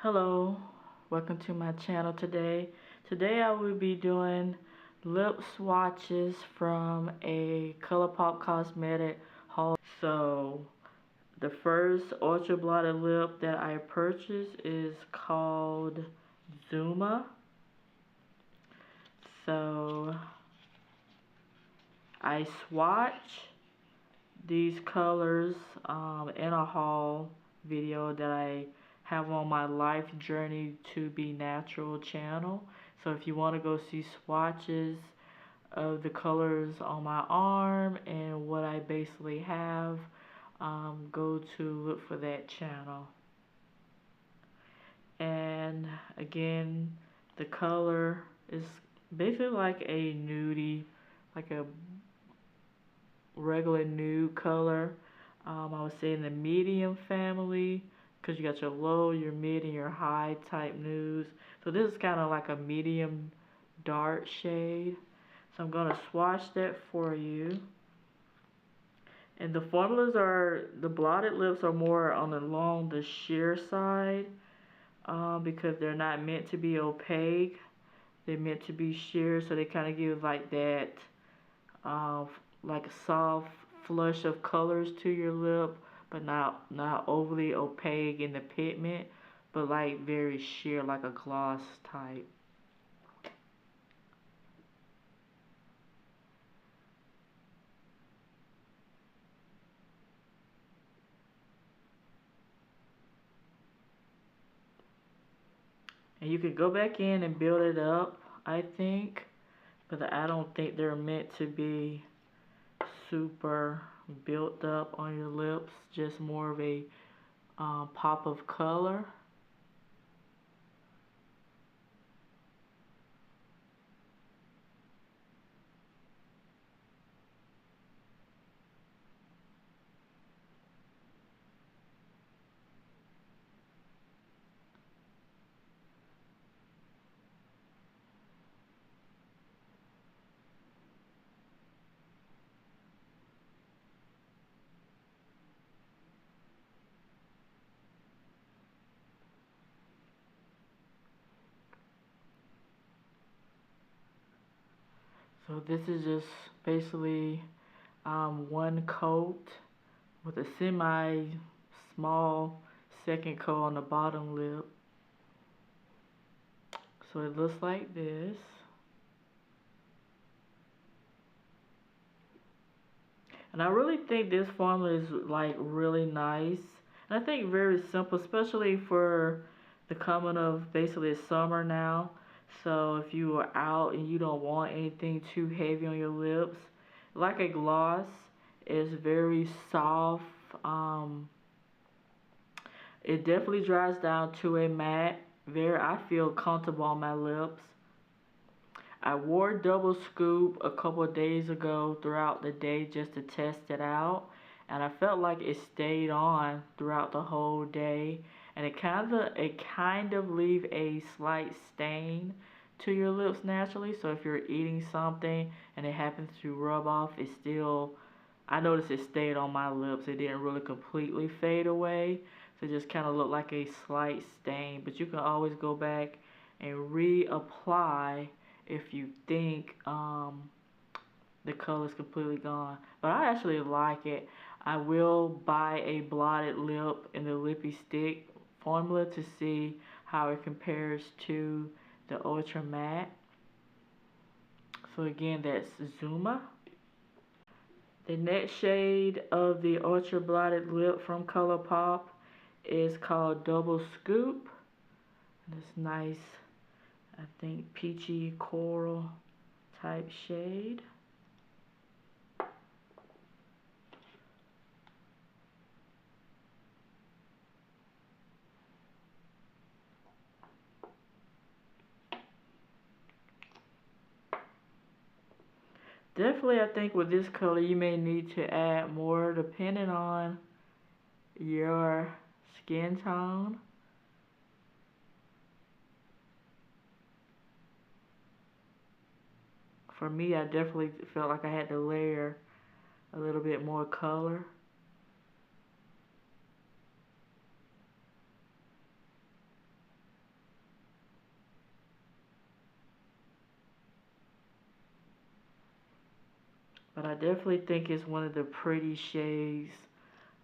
Hello, welcome to my channel today. Today I will be doing lip swatches from a ColourPop cosmetic haul. So the first ultra blotted lip that I purchased is called Zuma. So I swatch these colors in a haul video that I have on my Life Journey to Be Natural channel. So if you want to go see swatches of the colors on my arm and what I basically have, go to look for that channel. And again, the color is basically like a nudie, like a regular nude color. I would say in the medium family, because you got your low, your mid, and your high type nudes. So this is kind of like a medium dark shade. So I'm going to swatch that for you. And the formulas are, the blotted lips are more along the sheer side, because they're not meant to be opaque. They're meant to be sheer, so they kind of give like that like a soft flush of colors to your lip, but not overly opaque in the pigment, but like very sheer, like a gloss type. And you could go back in and build it up, I think, but I don't think they're meant to be super built up on your lips, just more of a pop of color. So this is just basically one coat with a semi-small second coat on the bottom lip. So it looks like this. And I really think this formula is like really nice. And I think very simple, especially for the coming of basically summer now. So if you are out and you don't want anything too heavy on your lips, like a gloss, is very soft. It definitely dries down to a matte. I feel comfortable on my lips. I wore double scoop a couple of days ago throughout the day just to test it out, and I felt like it stayed on throughout the whole day, and it kind of leave a slight stain to your lips naturally. So if you're eating something and it happens to rub off, it still, I noticed it stayed on my lips. It didn't really completely fade away, so it just kind of looked like a slight stain. But you can always go back and reapply if you think the color is completely gone. But I actually like it. I will buy a blotted lip in the Lippie stick formula to see how it compares to the ultra matte. So again, that's Zuma. The next shade of the ultra blotted lip from ColourPop is called Double Scoop. This nice, I think, peachy coral type shade. Definitely, I think with this color you may need to add more depending on your skin tone. For me, I definitely felt like I had to layer a little bit more color. But I definitely think it's one of the pretty shades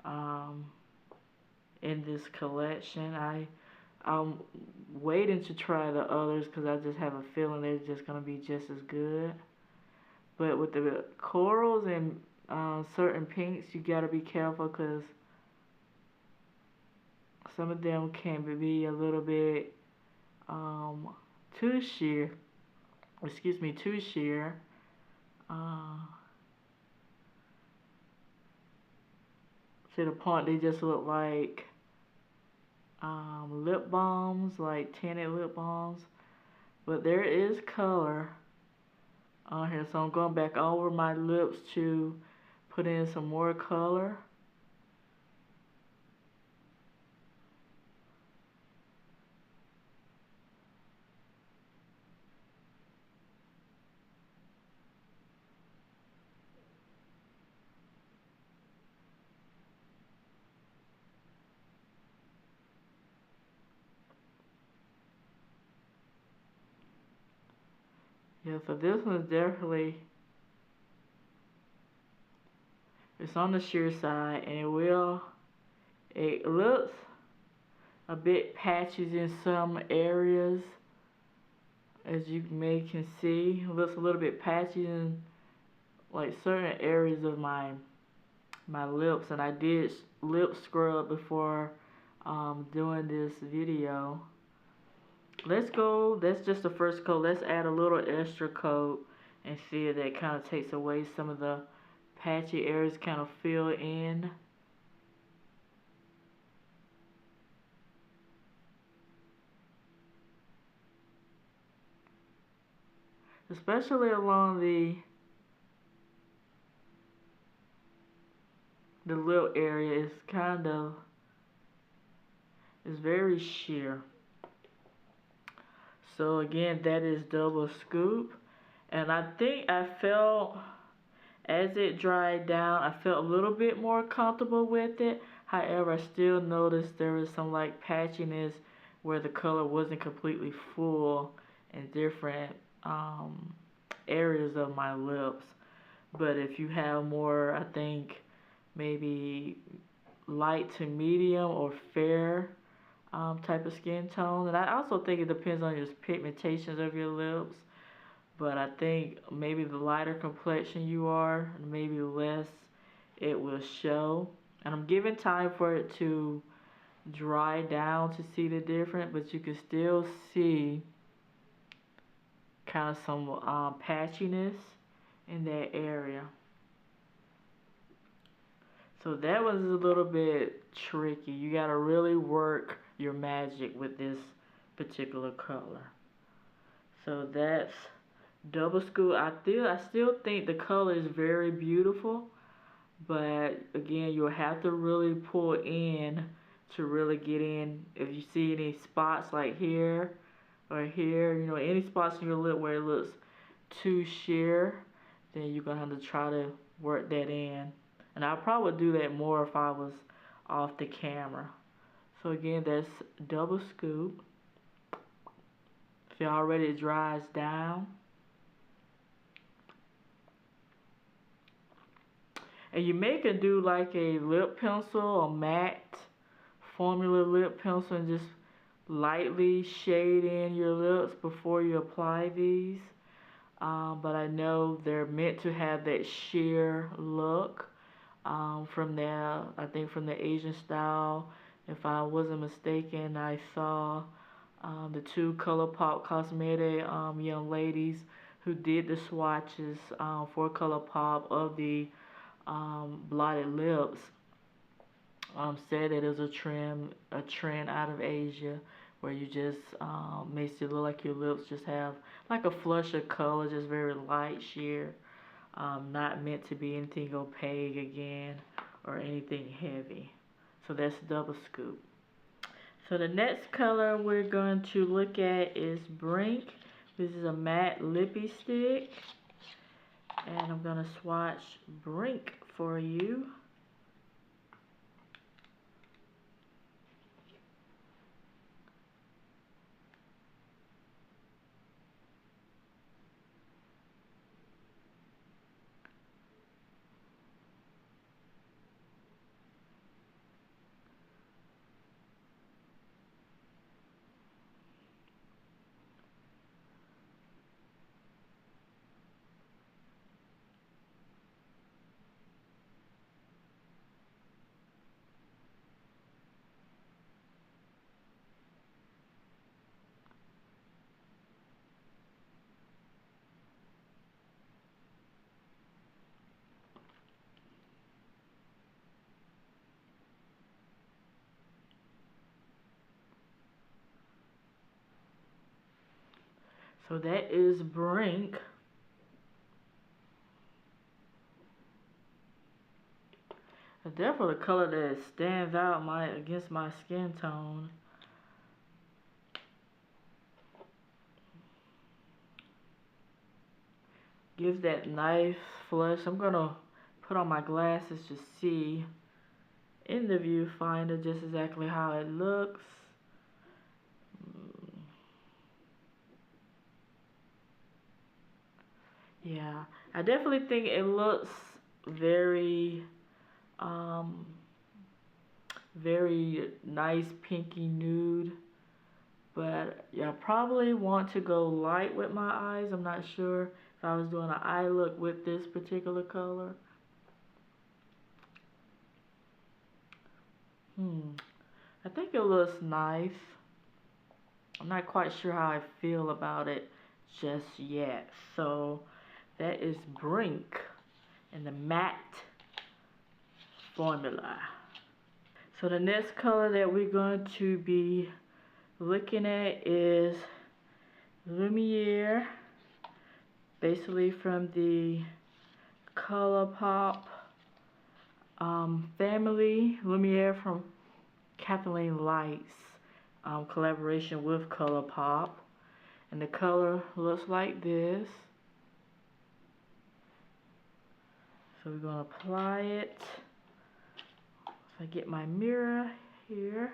in this collection. I'm waiting to try the others because I just have a feeling they're just going to be just as good. But with the corals and certain pinks, you got to be careful because some of them can be a little bit too sheer. Excuse me, too sheer. To the point they just look like lip balms, like tinted lip balms. But there is color on here, so I'm going back over my lips to put in some more color. Yeah, so this one's definitely, it's on the sheer side, and it looks a bit patchy in some areas, as you can see. It looks a little bit patchy in like certain areas of my lips, and I did lip scrub before doing this video. Let's go, that's just the first coat. Let's add a little extra coat and see if that kind of takes away some of the patchy areas, kind of fill in. Especially along the lip area is very sheer. So again, that is double scoop. And I think I felt, as it dried down, I felt a little bit more comfortable with it. However, I still noticed there was some like patchiness where the color wasn't completely full in different areas of my lips. But if you have more, I think maybe light to medium or fair type of skin tone. And I also think it depends on your pigmentations of your lips. But I think maybe the lighter complexion you are, maybe less it will show. And I'm giving time for it to dry down to see the difference, but you can still see kind of some patchiness in that area. So that was a little bit tricky. You gotta really work your magic with this particular color. So that's double scoop. I still think the color is very beautiful, but again, you'll have to really pull in to really get in. If you see any spots like here or here, you know, any spots in your lip where it looks too sheer, then you're gonna have to try to work that in. And I probably would do that more if I was off the camera. So again, that's double scoop. See, already it dries down. And you may can do like a lip pencil or matte formula lip pencil and just lightly shade in your lips before you apply these. But I know they're meant to have that sheer look. From there, I think from the Asian style, if I wasn't mistaken, I saw the two ColourPop cosmetic young ladies who did the swatches for ColourPop of the blotted lips said that it was a trend out of Asia where you just makes it look like your lips just have like a flush of color, just very light sheer. Not meant to be anything opaque again or anything heavy. So that's double scoop. So the next color we're going to look at is Brink. This is a matte lippy stick. And I'm going to swatch Brink for you. So that is Brink. Definitely a color that stands out against my skin tone. Gives that nice flush. I'm gonna put on my glasses to see in the viewfinder just exactly how it looks. Yeah, I definitely think it looks very very nice pinky nude, but yeah, probably want to go light with my eyes. I'm not sure if I was doing an eye look with this particular color. I think it looks nice. I'm not quite sure how I feel about it just yet. So that is Brink in the matte formula. So the next color that we're going to be looking at is Lumière, basically from the ColourPop family. Lumière from Kathleen Lights collaboration with ColourPop. And the color looks like this. So we're going to apply it. If I get my mirror here.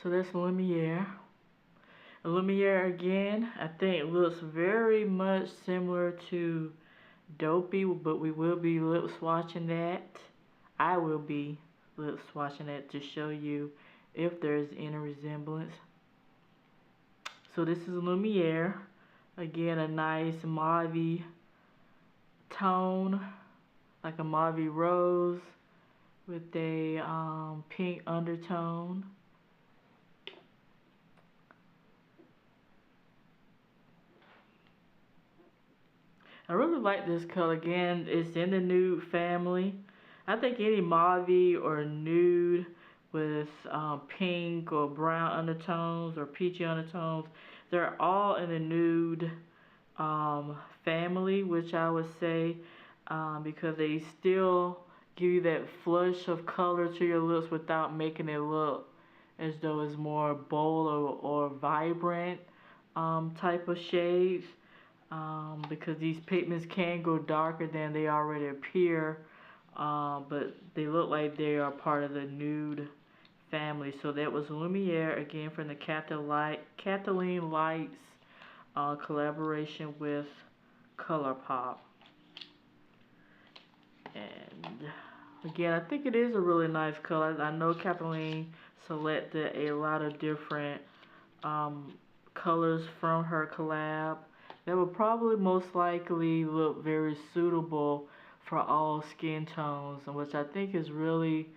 So that's Lumière. Lumière again, I think looks very much similar to Dopey, but we will be lip swatching that. I will be lip swatching that to show you if there's any resemblance. So this is Lumière. Again, a nice mauve tone, like a mauve rose with a pink undertone. I really like this color. Again, it's in the nude family. I think any mauve or nude with pink or brown undertones or peachy undertones, they're all in the nude family, which I would say because they still give you that flush of color to your lips without making it look as though it's more bold or vibrant type of shades. Because these pigments can go darker than they already appear, but they look like they are part of the nude family. So that was Lumière, again from the Kathleen Lights collaboration with ColourPop. And again, I think it is a really nice color. I know Kathleen selected a lot of different colors from her collab that will probably most likely look very suitable for all skin tones, which I think is really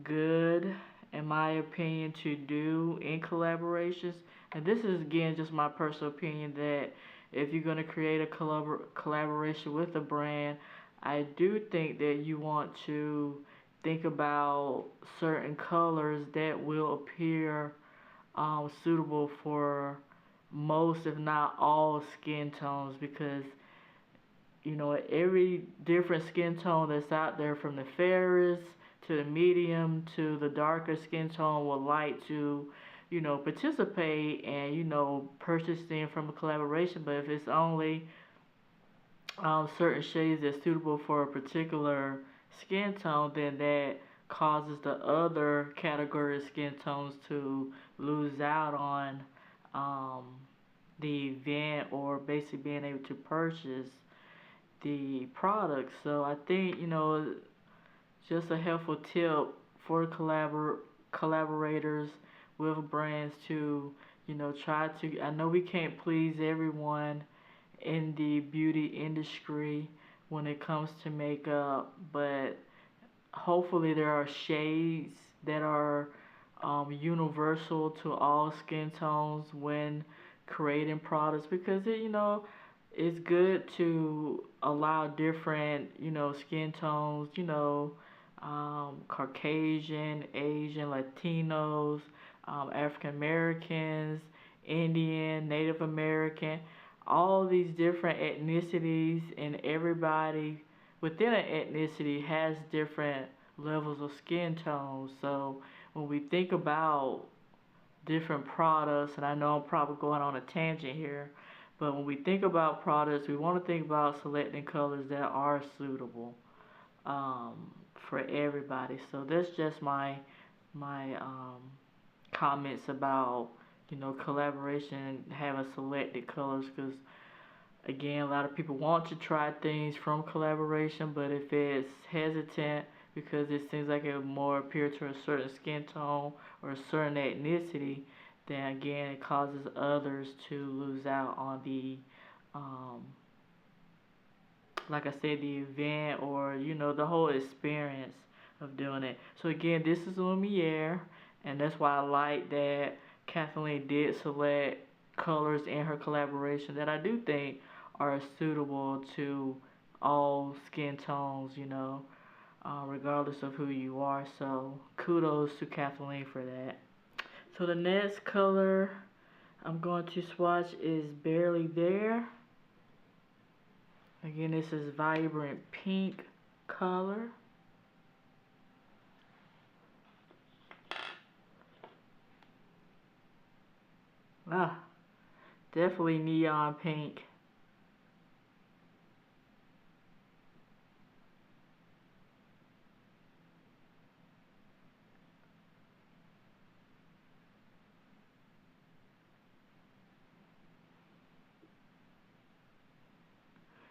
good in my opinion to do in collaborations. And this is again just my personal opinion that if you're going to create a collaboration with a brand, I do think that you want to think about certain colors that will appear suitable for most, if not all, skin tones, because you know every different skin tone that's out there, from the fairest to the medium to the darker skin tone, would like to participate and purchase them from a collaboration. But if it's only certain shades that's suitable for a particular skin tone, then that causes the other category of skin tones to lose out on the event, or basically being able to purchase the product. So I think just a helpful tip for collaborators with brands to, you know, try to. I know we can't please everyone in the beauty industry when it comes to makeup, but hopefully there are shades that are universal to all skin tones when creating products, because it, you know, it's good to allow different, you know, skin tones, you know, Caucasian, Asian, Latinos, African Americans, Indian, Native American, all these different ethnicities, and everybody within an ethnicity has different levels of skin tones. So when we think about different products, and I know I'm probably going on a tangent here, but when we think about products, we want to think about selecting colors that are suitable for everybody. So that's just my comments about, you know, collaboration, having selected colors, because again, a lot of people want to try things from collaboration, but if it's hesitant because it seems like it would more appear to a certain skin tone or a certain ethnicity, then again, it causes others to lose out on the, like I said, the event, or, you know, the whole experience of doing it. So again, this is Lumière, and that's why I like that Kathleen did select colors in her collaboration that I do think are suitable to all skin tones, you know, regardless of who you are. So kudos to Kathleen for that. So the next color I'm going to swatch is Barely There. Again, this is vibrant pink color. Ah, definitely neon pink.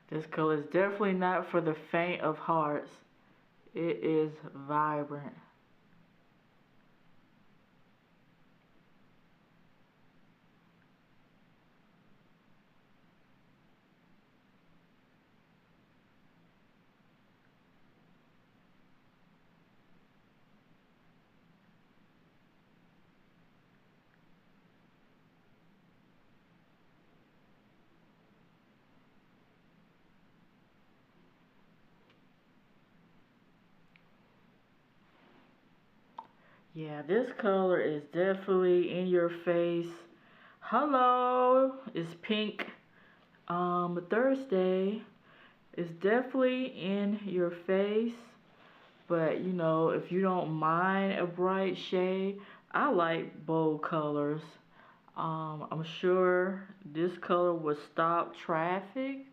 This color is definitely not for the faint of hearts. It is vibrant. Yeah, this color is definitely in your face. Hello, it's pink. Thursday is definitely in your face, but you know, if you don't mind a bright shade, I like bold colors. I'm sure this color would stop traffic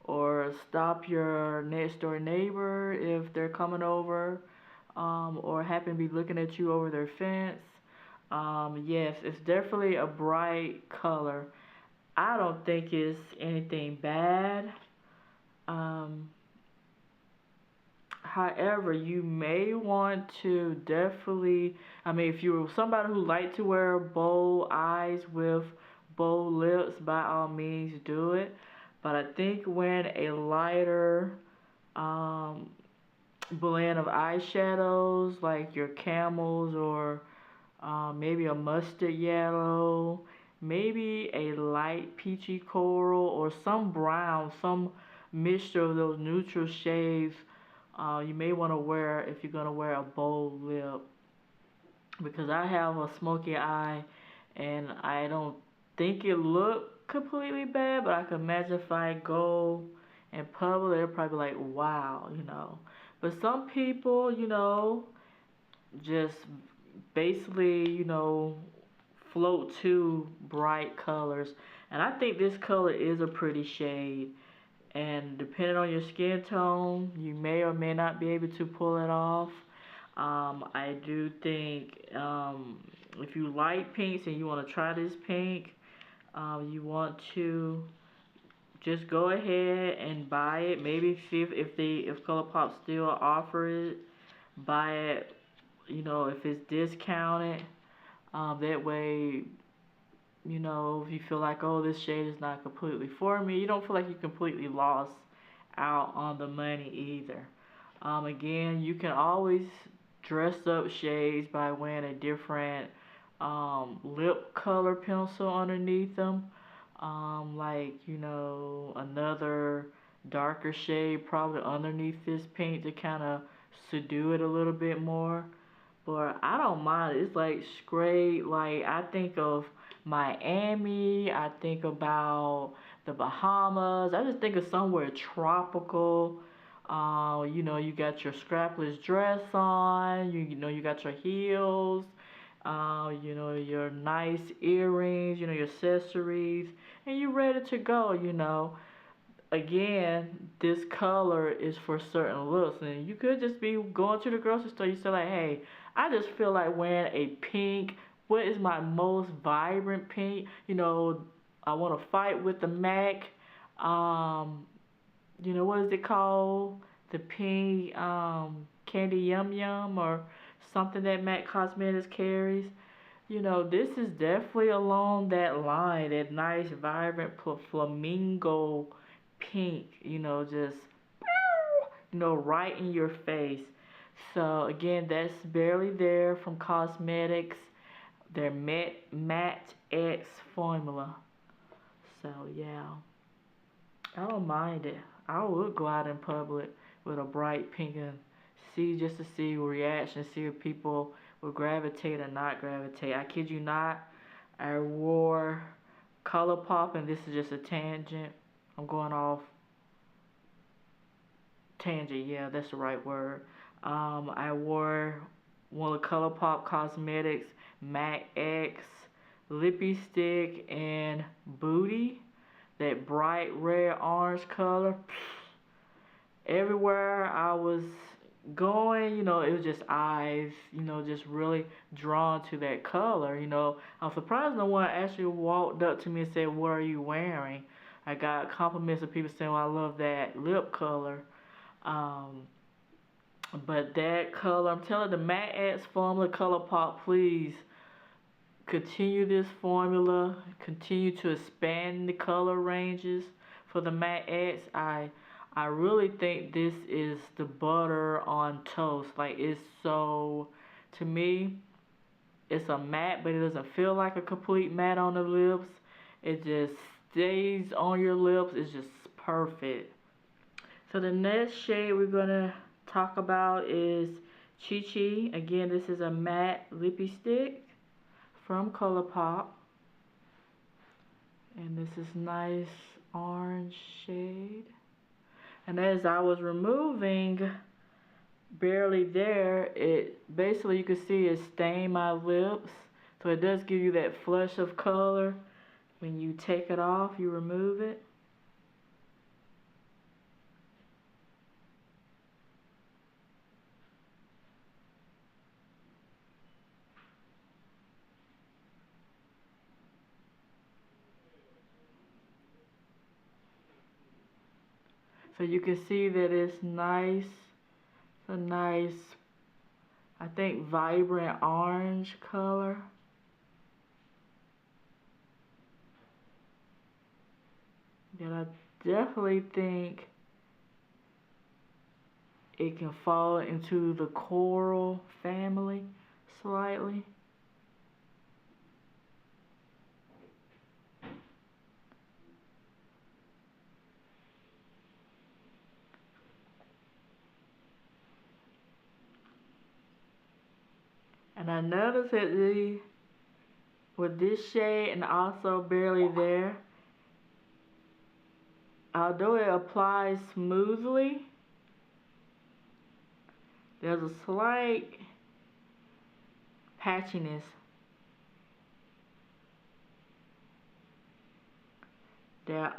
or stop your next door neighbor if they're coming over, or happen to be looking at you over their fence. Yes, it's definitely a bright color. I don't think it's anything bad. Um, However, you may want to definitely, I mean, if you're somebody who like to wear bold eyes with bold lips, by all means do it. But I think when a lighter um, blend of eyeshadows, like your camels, or maybe a mustard yellow, maybe a light peachy coral, or some brown, some mixture of those neutral shades, you may want to wear if you're going to wear a bold lip. Because I have a smoky eye, and I don't think it look completely bad, but I can imagine if I go in public, they're probably like, wow, you know. But some people, you know, just basically, you know, float to bright colors. And I think this color is a pretty shade. And depending on your skin tone, you may or may not be able to pull it off. I do think if you like pinks and you want to try this pink, you want to just go ahead and buy it. Maybe see if ColourPop still offer it. buy it, you know, if it's discounted. That way, you know, if you feel like, oh, this shade is not completely for me, you don't feel like you completely lost out on the money either. Again, you can always dress up shades by wearing a different lip color pencil underneath them. Like, you know, another darker shade probably underneath this pink to kind of subdue it a little bit more. But I don't mind it. It's like straight, like I think of Miami, I think about the Bahamas, I just think of somewhere tropical. You know, you got your strapless dress on, you know, you got your heels, you know, your nice earrings, you know, your accessories, and you're ready to go, you know. Again, this color is for certain looks, and you could just be going to the grocery store. You say like, hey, I just feel like wearing a pink. What is my most vibrant pink? You know, I want to fight with the MAC. You know, what is it called? The pink candy yum yum or something that MAC Cosmetics carries. You know, this is definitely along that line, that nice, vibrant flamingo pink, you know, just, you know, right in your face. So, again, that's Barely There from Cosmetics, their Matte X formula. So, yeah, I don't mind it. I would go out in public with a bright pink and see, just to see reaction, see if people will gravitate or not gravitate. I kid you not, I wore ColourPop, and this is just a tangent. I'm going off tangent, yeah, that's the right word. I wore one of the ColourPop Cosmetics Matte X Lippie Stick and Booty, that bright red orange color. Everywhere I was going, you know, it was just eyes, you know, just really drawn to that color, you know. I'm surprised no one actually walked up to me and said, what are you wearing? I got compliments of people saying, well, I love that lip color. But that color, I'm telling the Matte X formula, ColourPop, please continue this formula, continue to expand the color ranges for the Matte X. I really think this is the butter on toast. Like, it's so, to me, it's a matte, but it doesn't feel like a complete matte on the lips. It just stays on your lips. It's just perfect. So the next shade we're gonna talk about is Peachy. Again, this is a matte lippy stick from ColourPop. And this is nice orange shade. And as I was removing Barely There, it basically, you can see it stained my lips. So it does give you that flush of color. When you take it off, you remove it. So you can see that it's nice. It's a nice, I think, vibrant orange color. And I definitely think it can fall into the coral family slightly. And I noticed that with this shade and also Barely There, although it applies smoothly, there's a slight patchiness that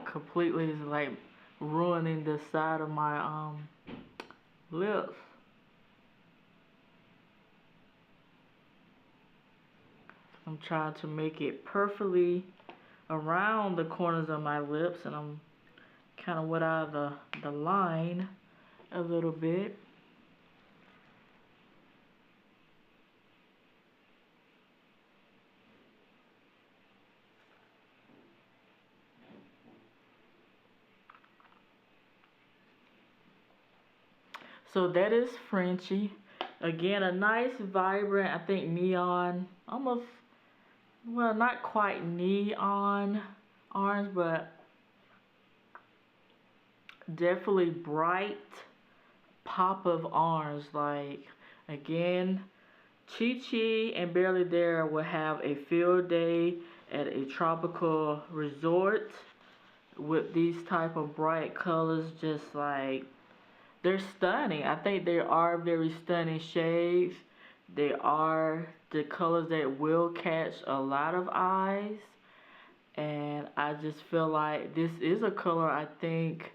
completely is like ruining the side of my lips. I'm trying to make it perfectly around the corners of my lips, and I'm kind of wet out of the line a little bit. So that is Frenchie. Again, a nice, vibrant, I think neon, almost, well, not quite neon orange, but definitely bright pop of orange. Like, again, Chi and Barely There will have a field day at a tropical resort with these type of bright colors. Just like, they're stunning. I think they are very stunning shades. They are the colors that will catch a lot of eyes. And I just feel like this is a color I think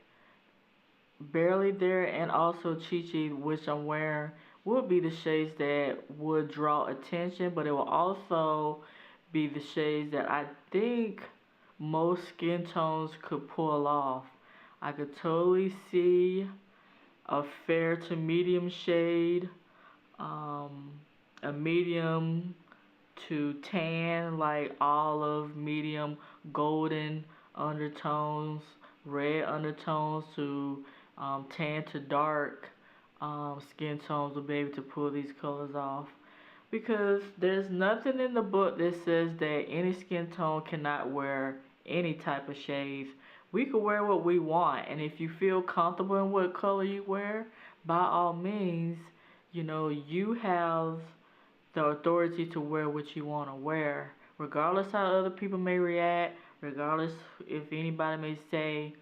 Barely There and also Chi, which I'm wearing, would be the shades that would draw attention. But it will also be the shades that I think most skin tones could pull off. I could totally see a fair to medium shade, a medium to tan, like olive, medium, golden undertones, red undertones to tan to dark skin tones will be able to pull these colors off. Because there's nothing in the book that says that any skin tone cannot wear any type of shades. We can wear what we want, and if you feel comfortable in what color you wear, by all means, you know, you have the authority to wear what you want to wear, regardless how other people may react, regardless if anybody may say,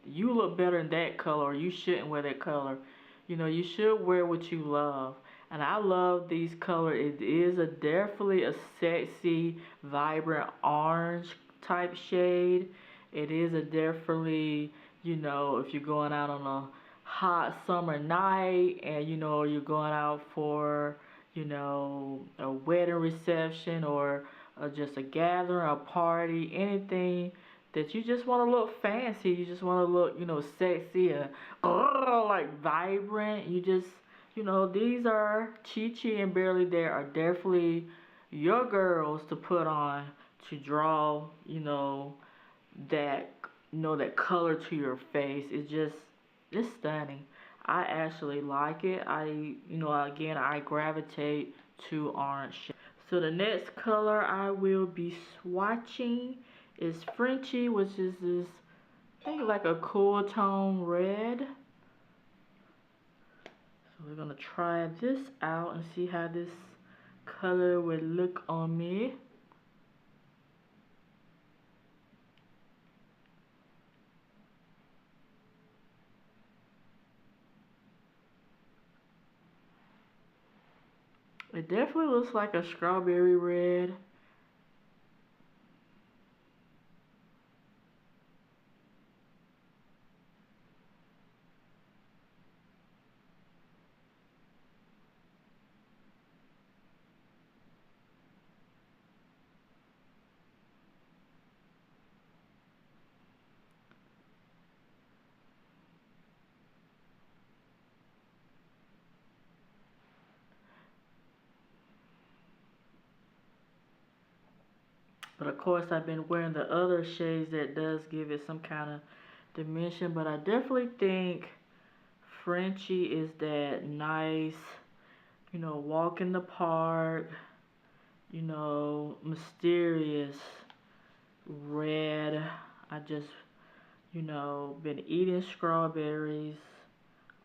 you look better in that color, or you shouldn't wear that color. You know, you should wear what you love. And I love these colors. It is definitely a sexy, vibrant orange type shade. It is definitely, you know, if you're going out on a hot summer night and, you know, you're going out for, you know, a wedding reception or just a gathering, a party, anything that you just want to look fancy, you just want to look, you know, sexy and like vibrant. You just, you know, these are Chi and Barely There are definitely your girls to put on to draw, you know, that, you know, that color to your face. It's stunning. I actually like it. You know, again, I gravitate to orange. So the next color I will be swatching is Frenchie, which is this, I think, like a cool tone red. So we're gonna try this out and see how this color would look on me. It definitely looks like a strawberry red. But of course, I've been wearing the other shades that does give it some kind of dimension. But I definitely think Frenchie is that nice, you know, walk in the park, you know, mysterious red. I just, you know, been eating strawberries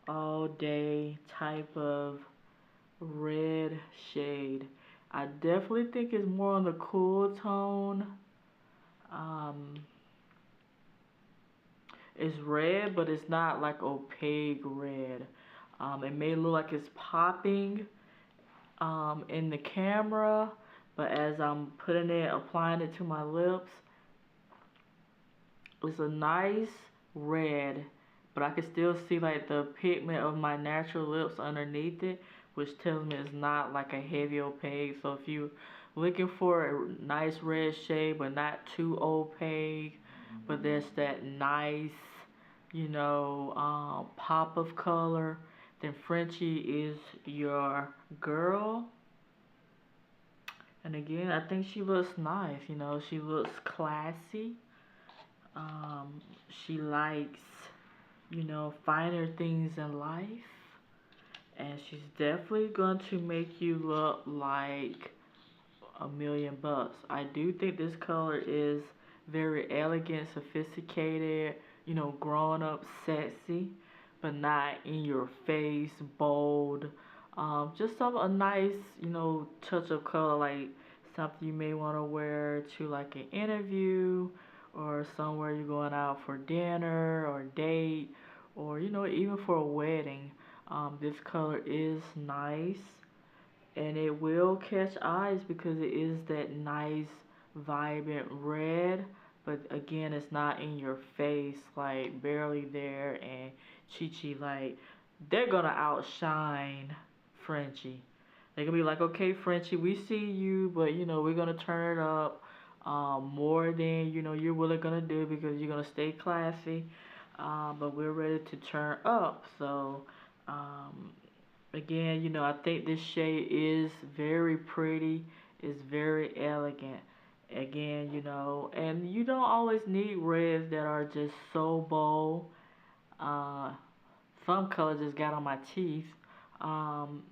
all day type of red shade. I definitely think it's more on the cool tone. It's red, but it's not like opaque red. It may look like it's popping in the camera, but as I'm putting it, applying it to my lips, it's a nice red, but I can still see like the pigment of my natural lips underneath it, which tells me it's not like a heavy opaque. So if you looking for a nice red shade, but not too opaque, but there's that nice, you know, pop of color, then Frenchie is your girl. And again, I think she looks nice, you know, she looks classy. She likes, you know, finer things in life. And she's definitely going to make you look like $1,000,000. I do think this color is very elegant, sophisticated, you know, grown up, sexy, but not in your face, bold. Just a nice, you know, touch of color, like something you may want to wear to like an interview or somewhere you're going out for dinner or date, or you know, even for a wedding. This color is nice and it will catch eyes because it is that nice vibrant red, but again it's not in your face, like barely there. And Chi like they're gonna outshine Frenchie. They're gonna be like, okay Frenchie, we see you, but you know we're gonna turn it up more than you know you're really gonna do because you're gonna stay classy, but we're ready to turn up. So again, you know, I think this shade is very pretty, it's very elegant. Again, you know, and you don't always need reds that are just so bold. Uh, some color just got on my teeth. Um,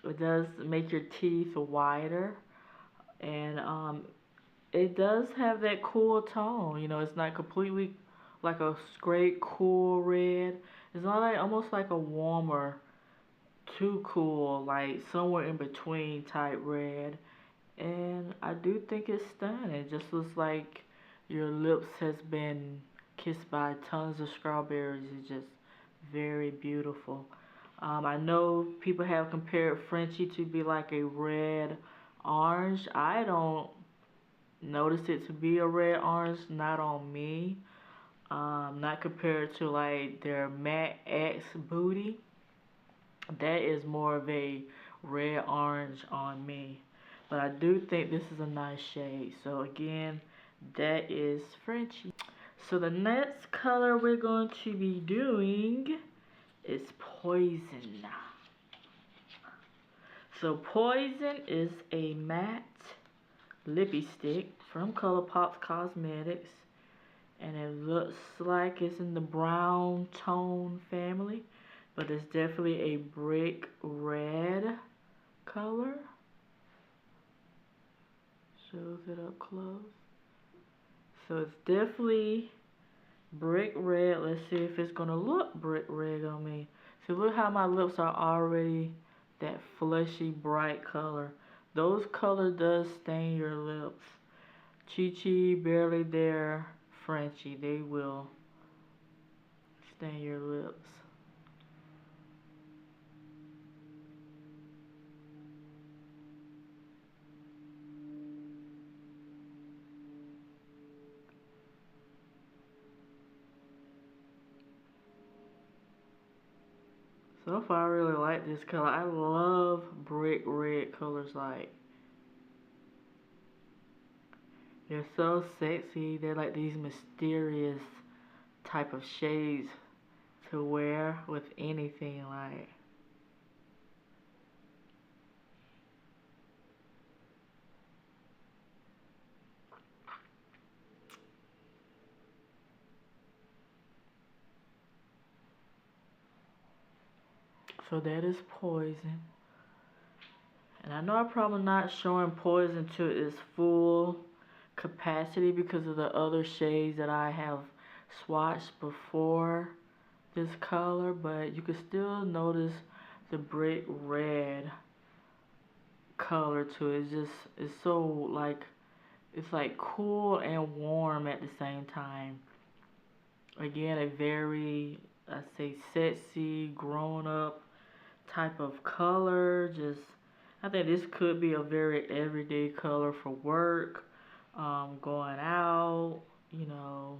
it does make your teeth whiter, and it does have that cool tone. You know, it's not completely like a straight cool red. It's not like almost like a warmer, too cool, like somewhere in between type red. And I do think it's stunning. It just looks like your lips has been kissed by tons of strawberries. It's just very beautiful. I know people have compared Frenchie to be like a red orange. I don't notice it to be a red orange, not on me. Not compared to like their matte X booty. That is more of a red orange on me. But I do think this is a nice shade. So again, that is Frenchie. So the next color we're going to be doing is Poison. So Poison is a matte lippy stick from ColourPop Cosmetics. And it looks like it's in the brown tone family, but it's definitely a brick red color. Shows it up close. So it's definitely brick red. Let's see if it's gonna look brick red on me. So look how my lips are already that fleshy bright color. Those colors does stain your lips. Chi barely there. Frenchie, they will stain your lips. So far, I really like this color. I love brick red colors. Like, they're so sexy. They're like these mysterious type of shades to wear with anything. Like, so that is Poison. And I know I'm probably not showing Poison to its full capacity because of the other shades that I have swatched before this color, but you can still notice the brick red color to it. It's so like, it's like cool and warm at the same time. Again, a very, I say, sexy, grown up type of color. Just, I think this could be a very everyday color for work, going out, you know,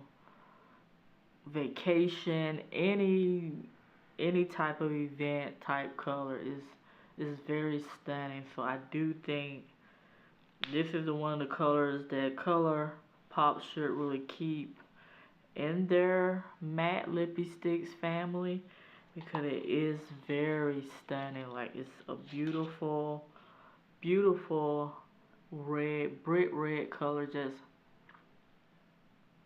vacation, any type of event type color is very stunning. So I do think this is one of the colors that ColourPop should really keep in their matte Lippie Stix family, because it is very stunning. Like, it's a beautiful, beautiful red, brick red color.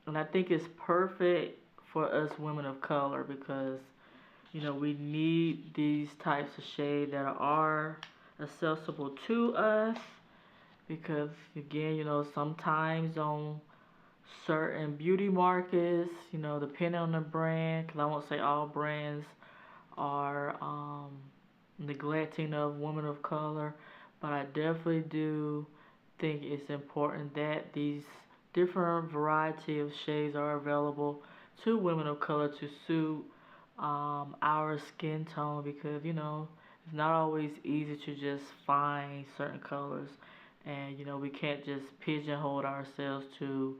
And I think it's perfect for us women of color, because you know, we need these types of shade that are accessible to us, because again, you know, sometimes on certain beauty markets, you know, depending on the brand, because I won't say all brands are neglecting of women of color, but I definitely do think it's important that these different variety of shades are available to women of color to suit our skin tone, because you know, it's not always easy to just find certain colors, and you know, we can't just pigeonhole ourselves to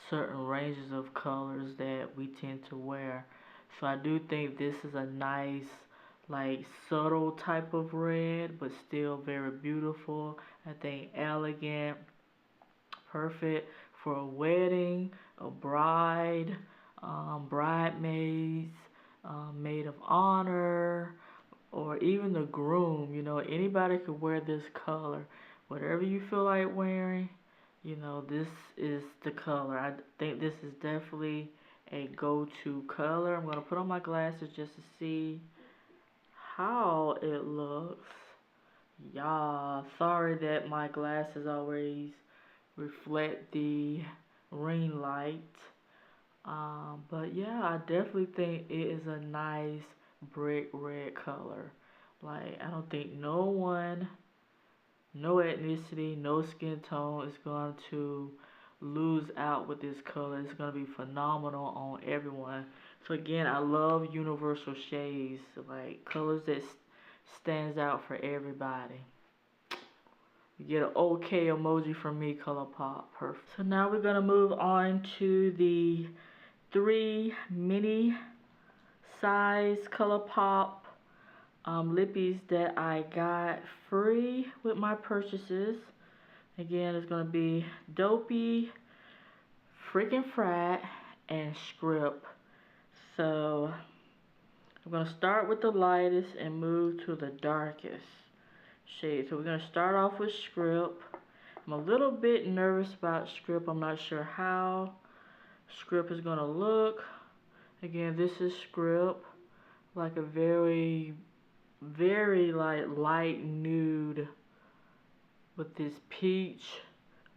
certain ranges of colors that we tend to wear. So I do think this is a nice, like, subtle type of red, but still very beautiful. I think elegant, perfect for a wedding, a bride, bridesmaids, maid of honor, or even the groom. You know, anybody could wear this color. Whatever you feel like wearing, you know, this is the color. I think this is definitely a go-to color. I'm going to put on my glasses just to see how it looks. Yeah, sorry that my glasses always reflect the ring light. But yeah, I definitely think it is a nice brick red color. Like, I don't think no one, no ethnicity, no skin tone is going to lose out with this color. It's going to be phenomenal on everyone. So again, I love universal shades, like colors that stands out for everybody. You get an okay emoji from me, ColourPop. Perfect. So now we're going to move on to the 3 mini size ColourPop lippies that I got free with my purchases. Again, it's going to be Dopey, N Frack, and Script. So I'm going to start with the lightest and move to the darkest shade. So we're going to start off with Script. I'm a little bit nervous about Script. I'm not sure how Script is going to look. Again, this is Script, like a very, very light nude with this peach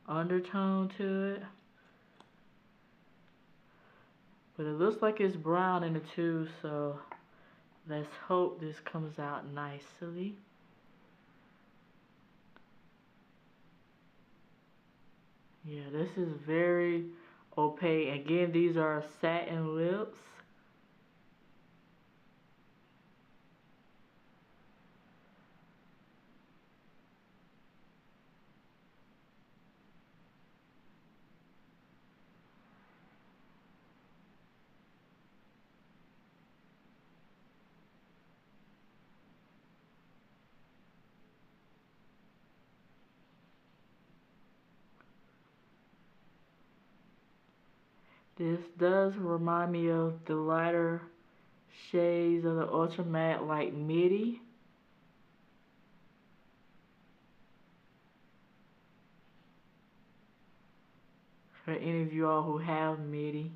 undertone to it. But it looks like it's brown in the tube, so let's hope this comes out nicely. Yeah, this is very opaque. Again, these are satin lips. This does remind me of the lighter shades of the Ultra Matte, like Midi. For any of you all who have Midi.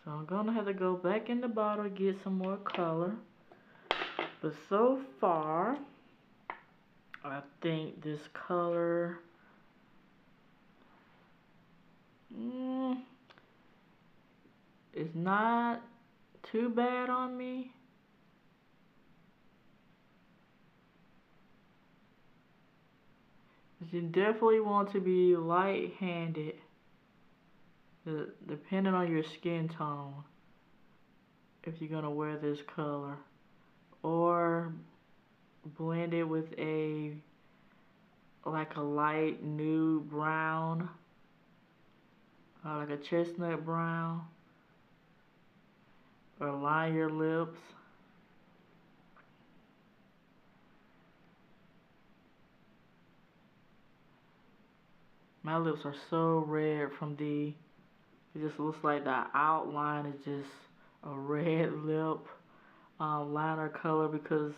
So I'm gonna have to go back in the bottle to get some more color. But so far, I think this color is not too bad on me. But you definitely want to be light-handed, depending on your skin tone, if you're gonna wear this color, or blend it with a like a light nude brown, like a chestnut brown, or line your lips. My lips are so red from it just looks like the outline is just a red lip liner color, because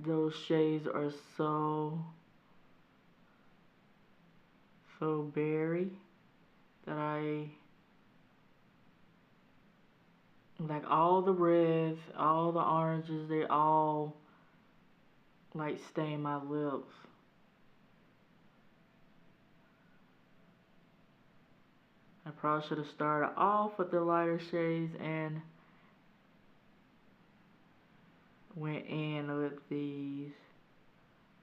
those shades are so berry that I like all the reds, all the oranges, they all like stain my lips. I probably should have started off with the lighter shades and went in with these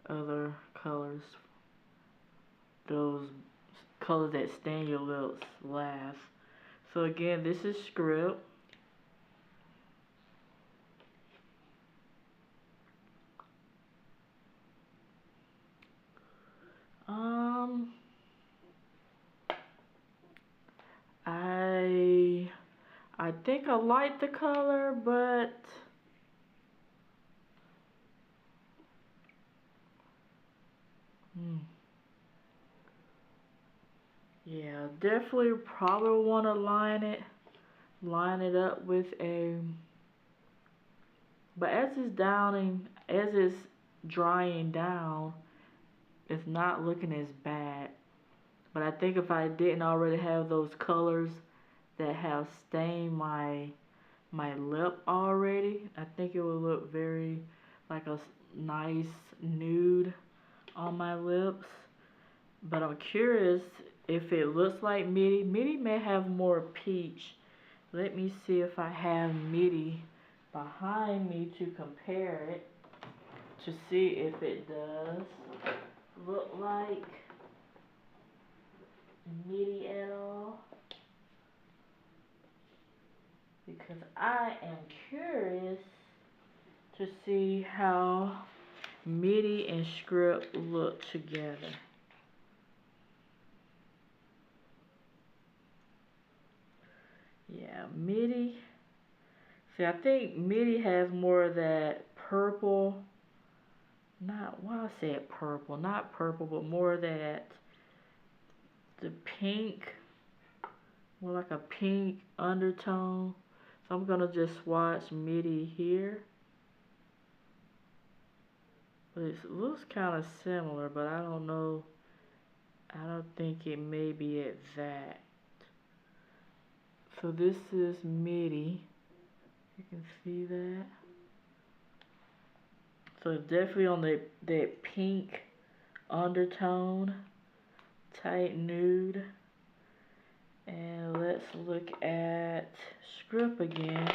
other colors, those colors that stain your lips last. So again, this is Script. I think I like the color, but yeah, definitely probably want to line it up with a, but as it's drying down, it's not looking as bad. But I think if I didn't already have those colors that have stained my lip already, I think it would look very like a nice nude on my lips. But I'm curious if it looks like Midi. Midi may have more peach. Let me see if I have Midi behind me to compare it, to see if it does look like Midi at all. Because I am curious to see how Midi and Script look together. Yeah, Midi. See, I think Midi has more of that purple. Why I said purple, not purple, but more of that, the pink, more like a pink undertone. So I'm gonna just swatch Midi here. But it looks kind of similar, but I don't know. I don't think it may be exact. So this is Midi. You can see that. So definitely on that pink undertone, tight nude. And let's look at Script again.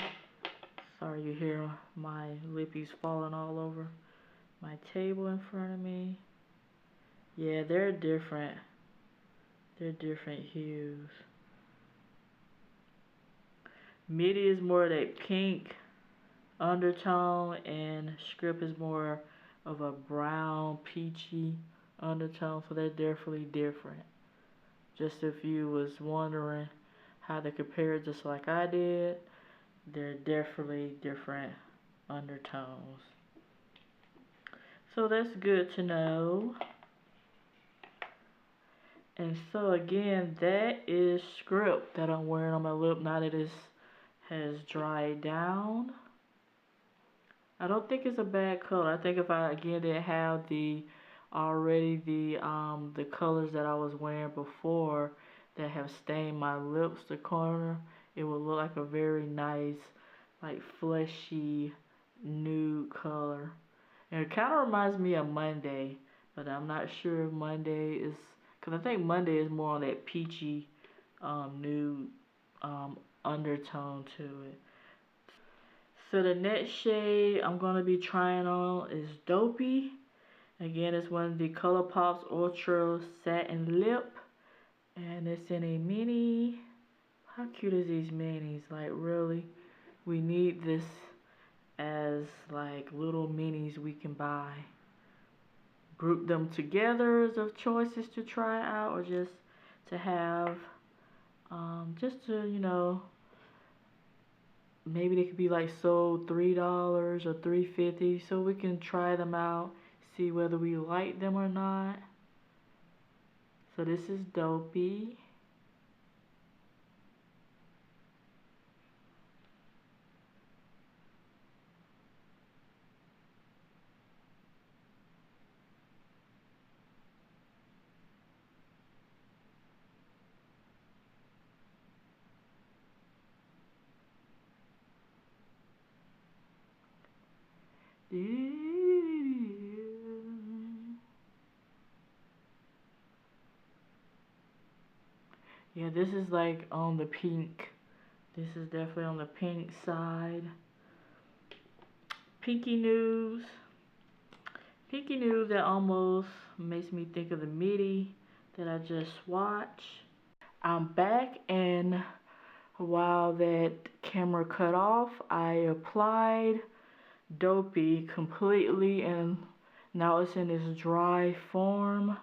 Sorry you hear my lippies falling all over my table in front of me. Yeah, they're different. They're different hues. Midi is more of that pink undertone, and Script is more of a brown, peachy undertone, so they're definitely different. Just if you was wondering how to compare it, just like I did, they're definitely different undertones. So that's good to know. And so again, that is Script that I'm wearing on my lip now that it has dried down. I don't think it's a bad color. I think if I again didn't have the colors that I was wearing before that have stained my lips the corner, it would look like a very nice, like fleshy nude color. And it kind of reminds me of Monday, but I'm not sure if Monday is, because I think Monday is more on that peachy nude undertone to it. So the next shade I'm going to be trying on is Dopey. Again, it's one of the ColourPop's Ultra Satin Lip. And it's in a mini. How cute is these minis? Like, really? We need this as like little minis we can buy. group them together as of choices to try out, or just to have, just to, you know, maybe they could be like sold $3 or $3.50, so we can try them out, see whether we like them or not. So this is Dopey. Yeah, this is like on the pink. This is definitely on the pink side. Pinky nudes. Pinky nude that almost makes me think of the midi that I just swatched. I'm back, and while that camera cut off, I applied Dopey completely, and now it's in this dry form.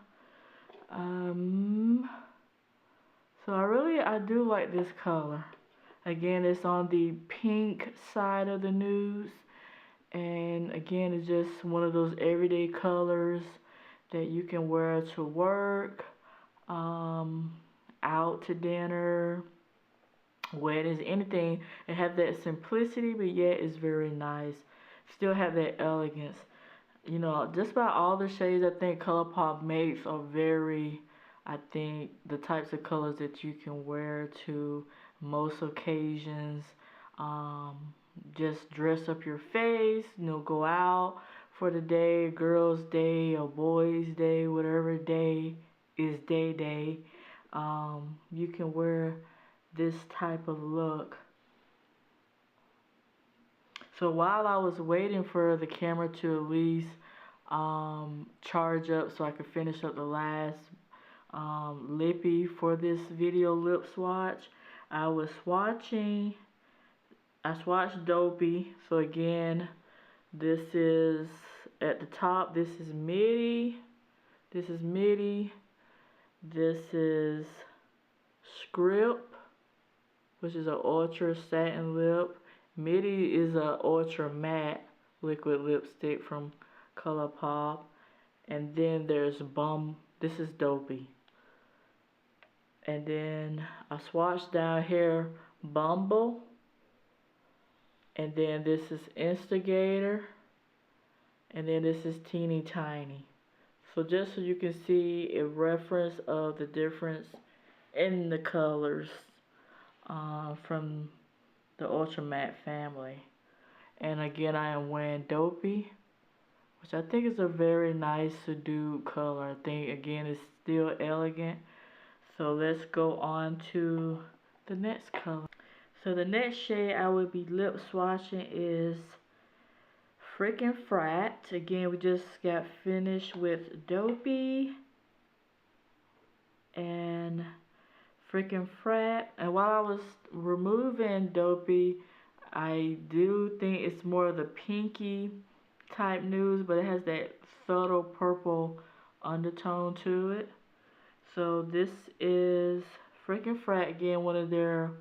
So I do like this color. Again, it's on the pink side of the nudes, and again, it's just one of those everyday colors that you can wear to work, out to dinner, weddings, anything. It has that simplicity, but yet it's very nice. Still have that elegance. You know, just about all the shades I think ColourPop makes are very, I think, the types of colors that you can wear to most occasions. Just dress up your face, you know, go out for the day, girls' day or boys' day, whatever day is day. You can wear this type of look. So while I was waiting for the camera to at least charge up so I could finish up the last Lippie for this video lip swatch, I was swatching. I swatched Dopey. So again, this is at the top. This is midi. This is midi. This is Script, which is an ultra satin lip. Midi is a ultra matte liquid lipstick from ColourPop. And then there's this is Dopey. And then I swatched down here Bumble. And then this is Instigator. And then this is Teeny Tiny. So just so you can see a reference of the difference in the colors from the Ultra Matte family. And again, I am wearing Dopey, which I think is a very nice subdued color. I think, again, it's still elegant. So let's go on to the next color. So the next shade I will be lip swatching is N Frack. Again, we just got finished with Dopey and N Frack. And while I was removing Dopey, I do think it's more of the pinky type nudes, but it has that subtle purple undertone to it. So this is N Frack, again, one of their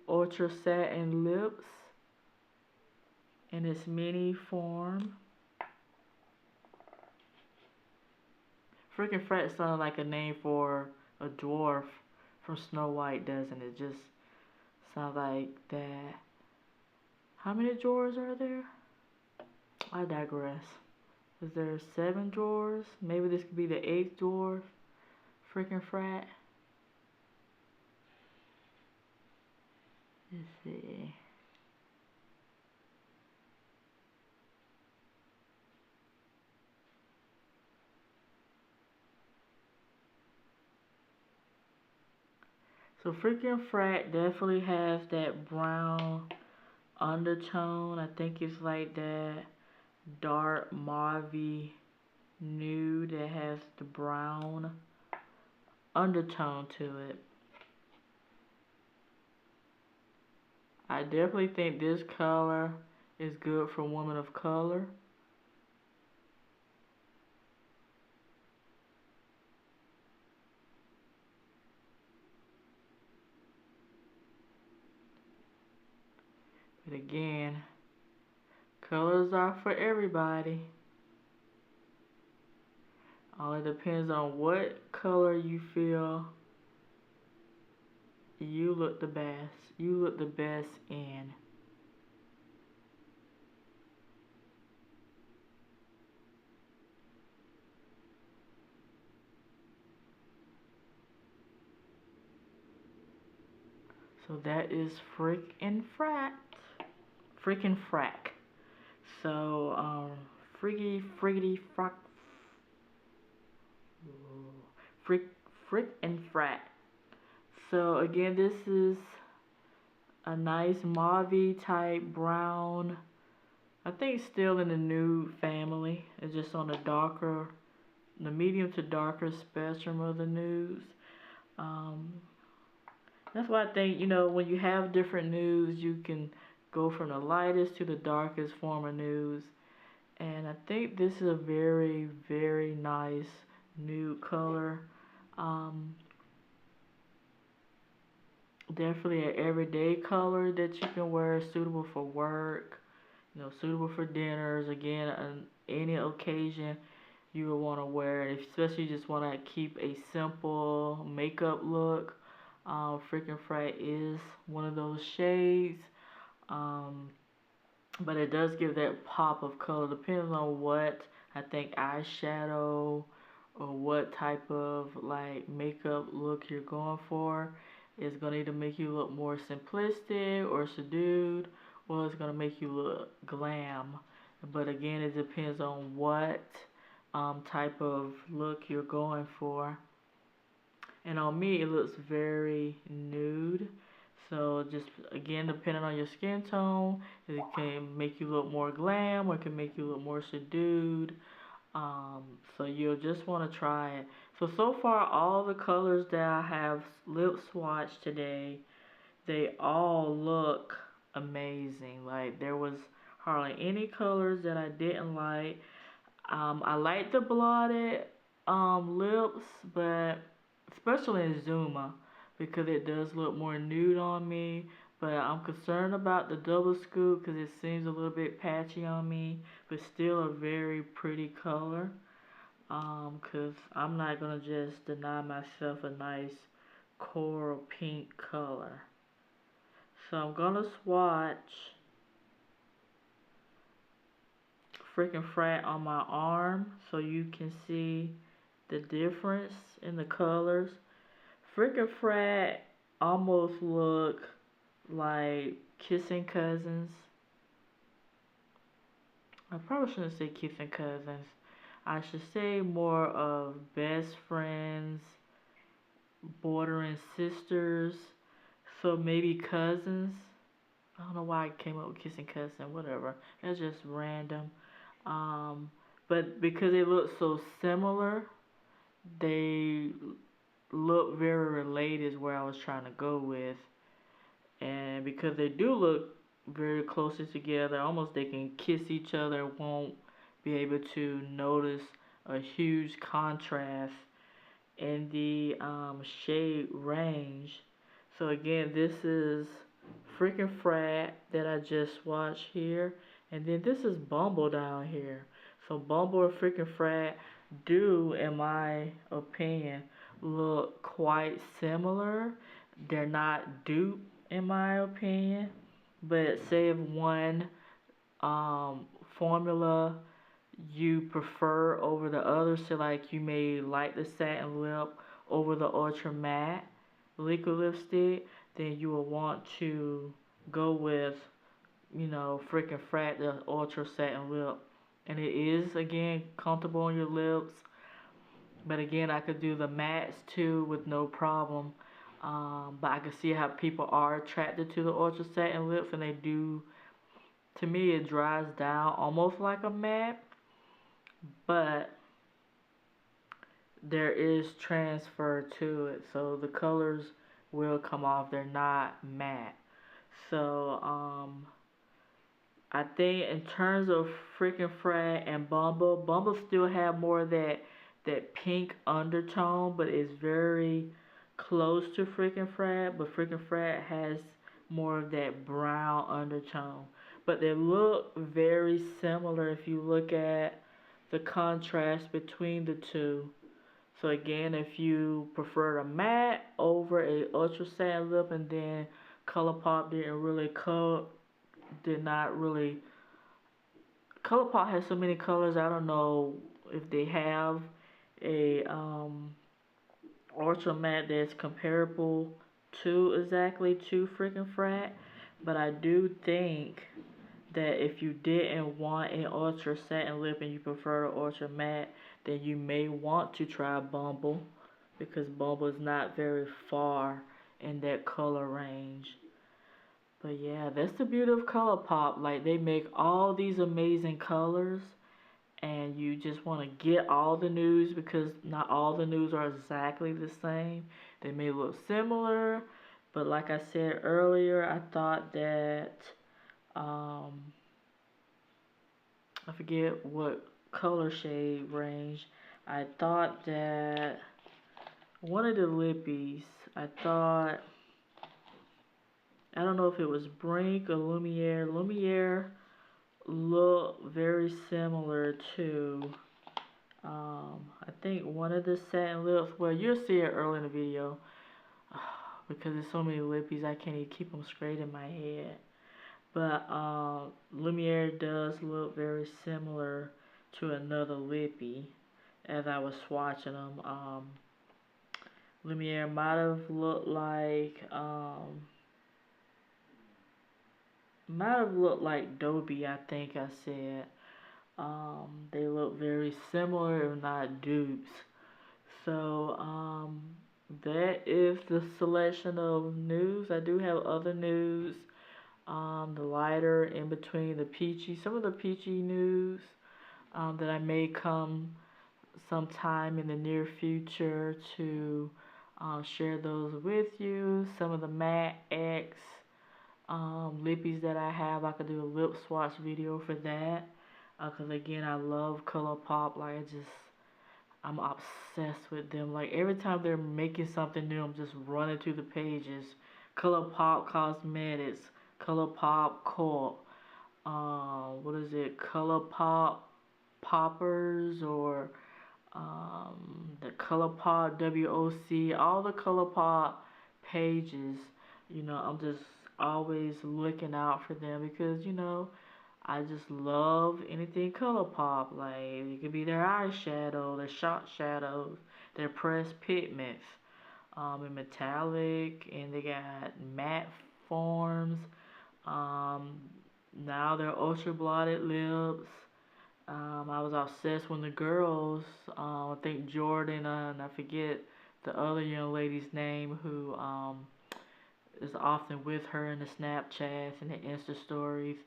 ultra satin lips in its mini form. N Frack sounds like a name for a dwarf from Snow White, doesn't it? Just sounds like that. How many drawers are there? I digress. Is there 7 drawers? Maybe this could be the 8th drawer. N Frack. Let's see. So N Frack definitely has that brown undertone. I think it's like that dark mauve nude that has the brown undertone to it. I definitely think this color is good for women of color. But again, colors are for everybody. All it depends on what color you feel you look the best. You look the best in. So that is freaking frack. Freaking frack. So, friggity frack. Frick and frack. So again, this is a nice mauve type brown. I think still in the nude family. It's just on the medium to darker spectrum of the nudes. That's why I think, you know, when you have different nudes, you can go from the lightest to the darkest form of nudes. And I think this is a very, very nice nude color. Definitely an everyday color that you can wear, suitable for work, you know, suitable for dinners. Again, on any occasion you would want to wear it, especially you just want to keep a simple makeup look. Freaking Frack is one of those shades, but it does give that pop of color. Depends on what, I think, eyeshadow or what type of like makeup look you're going for. It's going to either make you look more simplistic or subdued, or it's going to make you look glam. But again, it depends on what type of look you're going for. And on me, it looks very nude. So just, again, depending on your skin tone, it can make you look more glam or it can make you look more subdued. So you'll just want to try it. So far, all the colors that I have lip swatched today, they all look amazing. Like, there was hardly any colors that I didn't like. I like the Blotted lips, but especially in Zuma, because it does look more nude on me. But I'm concerned about the double scoop because it seems a little bit patchy on me, but still a very pretty color. Because I'm not going to just deny myself a nice coral pink color. So I'm going to swatch freaking Frack on my arm so you can see the difference in the colors. Freaking Frack almost look like kissing cousins. I probably shouldn't say kissing cousins. I should say more of best friends, bordering sisters, so maybe cousins. I don't know why I came up with kissing cousin, whatever. That's just random. But because they look so similar, they look very related is where I was trying to go with. And because they do look very closely together, almost they can kiss each other, won't be able to notice a huge contrast in the shade range. So again, this is freaking Frack that I just watched here, and then this is Bumble down here. So Bumble and freaking Frack do, in my opinion, look quite similar. They're not dupe, in my opinion. But say if one formula you prefer over the other, so like you may like the satin lip over the ultra matte liquid lipstick, then you will want to go with, you know, freaking Frack, the ultra satin lip. And it is, again, comfortable on your lips. But again, I could do the mattes too with no problem. But I can see how people are attracted to the ultra satin lips, and they do. To me, it dries down almost like a matte, but there is transfer to it, so the colors will come off. They're not matte. So I think in terms of freaking Frack and Bumble still have more of that pink undertone, but it's very close to freaking Frack. But freaking Frack has more of that brown undertone. But they look very similar if you look at the contrast between the two. So again, if you prefer a matte over a ultra satin lip, and then ColourPop did not really. ColourPop has so many colors. I don't know if they have a ultra matte that's comparable to exactly to freaking Frack, but I do think that if you didn't want an ultra satin lip and you prefer an ultra matte, then you may want to try Bumble, because Bumble is not very far in that color range. But yeah, that's the beauty of ColourPop. Like, they make all these amazing colors, and you just want to get all the nudes, because not all the nudes are exactly the same. They may look similar, but like I said earlier, I thought that I forget what color shade range. I thought that one of the Lippies, I don't know if it was Brink or Lumière. Lumière look very similar to I think one of the satin lips. Well, you'll see it early in the video because there's so many Lippies I can't even keep them straight in my head. But Lumière does look very similar to another Lippie as I was swatching them. Lumière might have looked like Dopey, I think I said. They look very similar, if not dupes. So that is the selection of nudes. I do have other nudes. The lighter in between the peachy, some of the peachy nudes that I may come sometime in the near future to share those with you. Some of the matte X lippies that I have, I could do a lip swatch video for that. Cause again, I love ColourPop. Like, I'm obsessed with them. Like, every time they're making something new, I'm just running through the pages. ColourPop Cosmetics, ColourPop Corp, what is it? ColourPop Poppers, or the ColourPop WOC, all the ColourPop pages. You know, I'm just always looking out for them, because you know, I just love anything ColourPop. Like, it could be their eyeshadow, their shot shadows, their pressed pigments, in metallic, and they got matte forms. Now they're ultra blotted lips. I was obsessed when the girls, I think Jordan, and I forget the other young lady's name, who is often with her in the Snapchats and the Insta stories.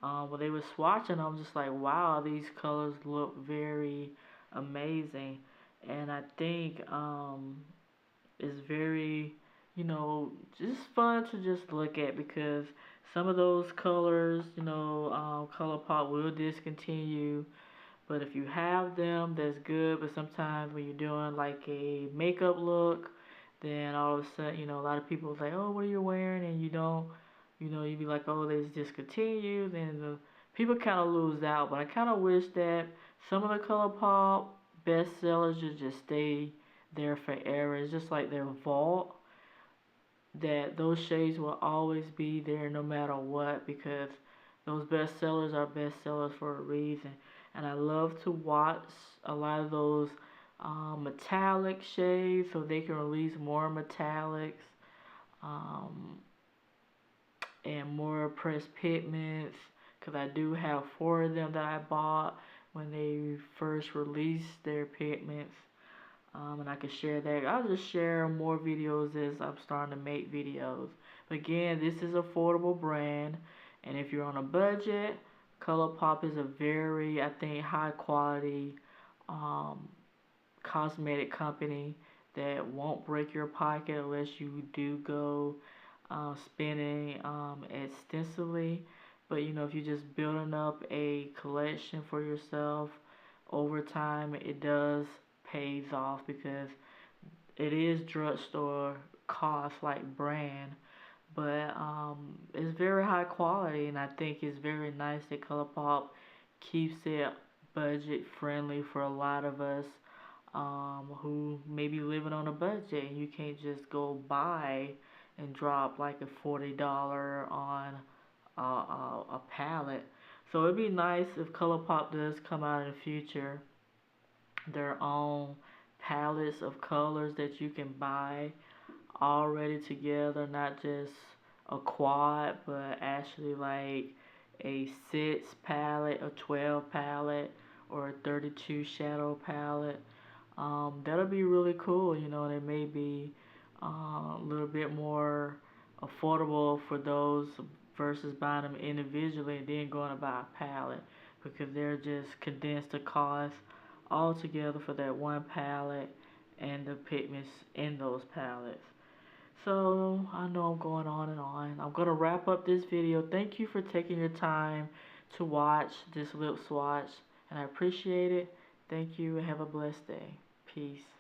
When they were swatching, I was just like, wow, these colors look very amazing. And I think it's very, you know, just fun to just look at, because some of those colors, you know, ColourPop will discontinue. But if you have them, that's good. But sometimes when you're doing like a makeup look, then all of a sudden, you know, a lot of people say, oh, what are you wearing? And you don't, you know, you be like, oh, it's discontinued. And the people kind of lose out. But I kind of wish that some of the ColourPop bestsellers should just stay there forever. It's just like their vault, that those shades will always be there no matter what, because those bestsellers are bestsellers for a reason. And I love to watch a lot of those metallic shades, so they can release more metallics and more pressed pigments, because I do have 4 of them that I bought when they first released their pigments. And I can share that. I'll just share more videos as I'm starting to make videos. But again, this is an affordable brand, and if you're on a budget, ColourPop is a very, I think, high quality cosmetic company that won't break your pocket unless you do go spending extensively. But you know, if you're just building up a collection for yourself over time, it does pays off, because it is drugstore cost like brand. but it's very high quality, and I think it's very nice that ColourPop keeps it budget friendly for a lot of us who may be living on a budget, and you can't just go buy and drop like a $40 on a palette. So it'd be nice if ColourPop does come out in the future, their own palettes of colors that you can buy already together, not just a quad, but actually like a 6 palette, a 12 palette, or a 32 shadow palette. That'll be really cool, you know, and it may be a little bit more affordable for those versus buying them individually and then going to buy a palette, because they're just condensed the cost all together for that one palette and the pigments in those palettes. So I know I'm going on and on. I'm going to wrap up this video. Thank you for taking your time to watch this lip swatch, and I appreciate it. Thank you and have a blessed day. Peace.